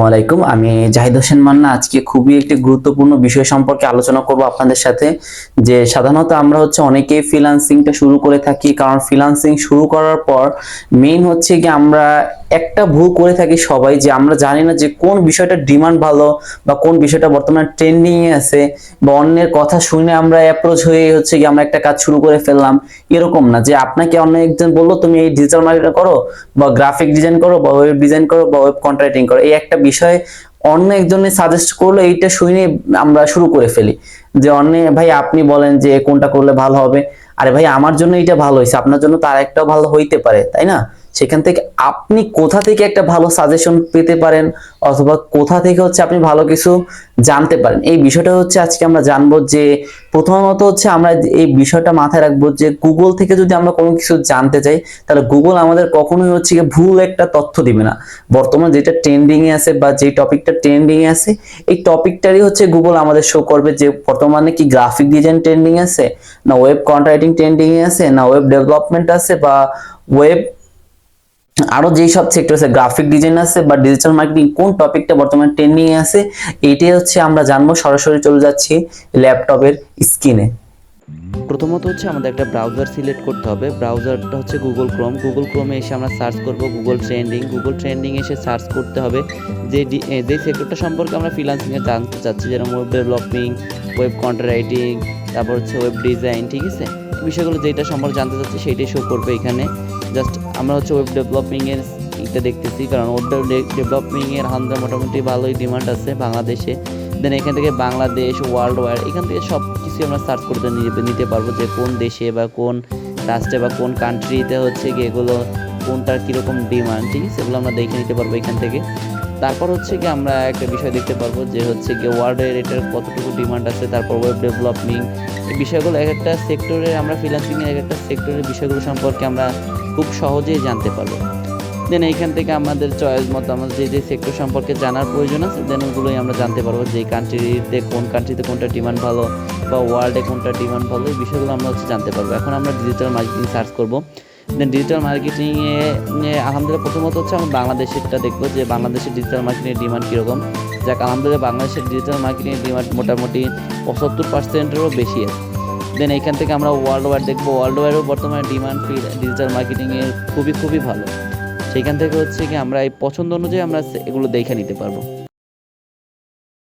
আসসালামু আলাইকুম। আমি জাহিদ হোসেন মান্না আজকে খুবই একটি গুরুত্বপূর্ণ বিষয় সম্পর্কে আলোচনা করব আপনাদের সাথে। যে সাধারণত আমরা অনেকেই ফ্রিল্যান্সিংটা শুরু করে থাকি, কারণ ফ্রিল্যান্সিং শুরু করার পর মেইন হচ্ছে কি আমরা একটা ভুল করে থাকি সবাই, যে আমরা জানি না যে কোন বিষয়টা ডিমান্ড ভালো বা কোন বিষয়টা বর্তমানে ট্রেন্ডিং এ আছে, বা অন্যের কথা শুনে আমরা অ্যাপ্রোচ হয়ে কি আমরা একটা কাজ শুরু করে ফেললাম। এরকম না যে আপনাকে অন্য একজন বললো তুমি এই ডিজিটাল মার্কেটিং করো বা গ্রাফিক ডিজাইন করো বা ওয়েব ডিজাইন করো বা ওয়েব কন্ট্রাক্টিং করো, এই একটা বিষয় অন্য একজনের সাজেস্ট করলো, এইটা শুনে আমরা শুরু করে ফেলি যে অন্য ভাই আপনি বলেন যে কোনটা করলে ভালো হবে। আরে ভাই আমার জন্য এটা ভালো হয়েছে, আপনার জন্য তার একটাও ভালো হইতে পারে, তাই না? সেখান থেকে আপনি কোথা থেকে একটা ভালো সাজেশন পেতে পারেন, অথবা কোথা থেকে আপনি ভালো কিছু জানতে পারেন, এই বিষয়টা আজকে আমরা জানবো। যে প্রথমত আমরা এই বিষয়টা মাথায় রাখবো যে গুগল থেকে যদি আমরা কোনো কিছু জানতে চাই, তাহলে গুগল আমাদের কখনোই ভুল একটা তথ্য দিবে না। বর্তমানে যেটা ট্রেন্ডিং এ আছে বা যে টপিকটা ট্রেন্ডিং এ আছে, এই টপিকটারই গুগল আমাদের শো করবে যে বর্তমানে কি গ্রাফিক ডিজাইন ট্রেন্ডিং আছে, না ওয়েব কন্ট্রাক্টিং ট্রেন্ডিং এ আছে, না ওয়েব ডেভেলপমেন্ট আছে, বা ওয়েব আরো যেই সব সেক্টর আছে, গ্রাফিক ডিজাইন আছে বা ডিজিটাল মার্কেটিং, কোন টপিকটা বর্তমানে ট্রেন্ডিং এ আছে, এইটাই আমরা জানবো। সরাসরি চলে যাচ্ছি ল্যাপটপের স্ক্রিনে। প্রথমত আমাদের একটা ব্রাউজার সিলেক্ট করতে হবে। ব্রাউজারটা গুগল ক্রোম। গুগল ক্রোমে এসে আমরা সার্চ করব গুগল ট্রেন্ডিং এসে সার্চ করতে হবে যে সেক্টরটা সম্পর্কে আমরা ফ্রিল্যান্সিংয়ে জানতে চাচ্ছি, যেরকম ওয়েব ডেভেলপিং, ওয়েব কন্ট্রাক্টিং, তারপর ওয়েব ডিজাইন, ঠিক আছে? বিষয়গুলো যেটা সম্পর্কে জানতে চাচ্ছি সেইটাই শো করবে এখানে। জাস্ট আমরা ওয়েব ডেভেলপিংয়ের এটা দেখতেছি, কারণ ওয়েব ডেভেলপিংয়ের মোটামুটি ভালোই ডিমান্ড আছে বাংলাদেশে। দেন এখান থেকে বাংলাদেশ, ওয়ার্ল্ড ওয়াইড, এখান থেকে সব কিছু আমরা সার্চ করতে নিতে পারবো যে কোন দেশে বা কোন রাষ্ট্রে বা কোন কান্ট্রিতে এগুলো কোনটার কীরকম ডিমান্ড, ঠিক আছে? এগুলো আমরা দেখে নিতে পারবো এখান থেকে। তারপর আমরা একটা বিষয় দেখতে পারবো যে ওয়ার্ল্ডের এটার কতটুকু ডিমান্ড আছে। তারপর ওয়েব ডেভেলপিং, এই বিষয়গুলো এক একটা সেক্টরে, আমরা ফ্রিল্যান্সিংয়ের এক একটা সেক্টরের বিষয়গুলো সম্পর্কে আমরা খুব সহজেই জানতে পারবো। দেন এইখান থেকে আমাদের চয়েস মতো আমাদের যে সেক্টর সম্পর্কে জানার প্রয়োজন আছে, দেন ওগুলোই আমরা জানতে পারবো যে কোন কান্ট্রিতে কোনটা ডিমান্ড ভালো বা ওয়ার্ল্ডে কোনটা ডিমান্ড ভালো, এই বিষয়গুলো আমরা জানতে পারবো। এখন আমরা ডিজিটাল মার্কেটিং সার্চ করবো। দেন ডিজিটাল মার্কেটিংয়ে আলহামদুলিল্লাহ প্রথমত আমরা বাংলাদেশেরটা দেখবো যে বাংলাদেশের ডিজিটাল মার্কেটিংয়ের ডিমান্ড কীরকম। যাক, আলহামদুলিল্লাহ বাংলাদেশের ডিজিটাল মার্কেটিংয়ের ডিমান্ড মোটামুটি 75%-এরও বেশি আছে। দেন এইখান থেকে আমরা ওয়ার্ল্ড ওয়াইড দেখবো। ওয়ার্ল্ড ওয়াইডও বর্তমানে ডিমান্ড ডিজিটাল মার্কেটিংয়ের খুবই ভালো। সেইখান থেকে কি আমরা এই পছন্দ অনুযায়ী আমরা এগুলো দেখে নিতে পারবো।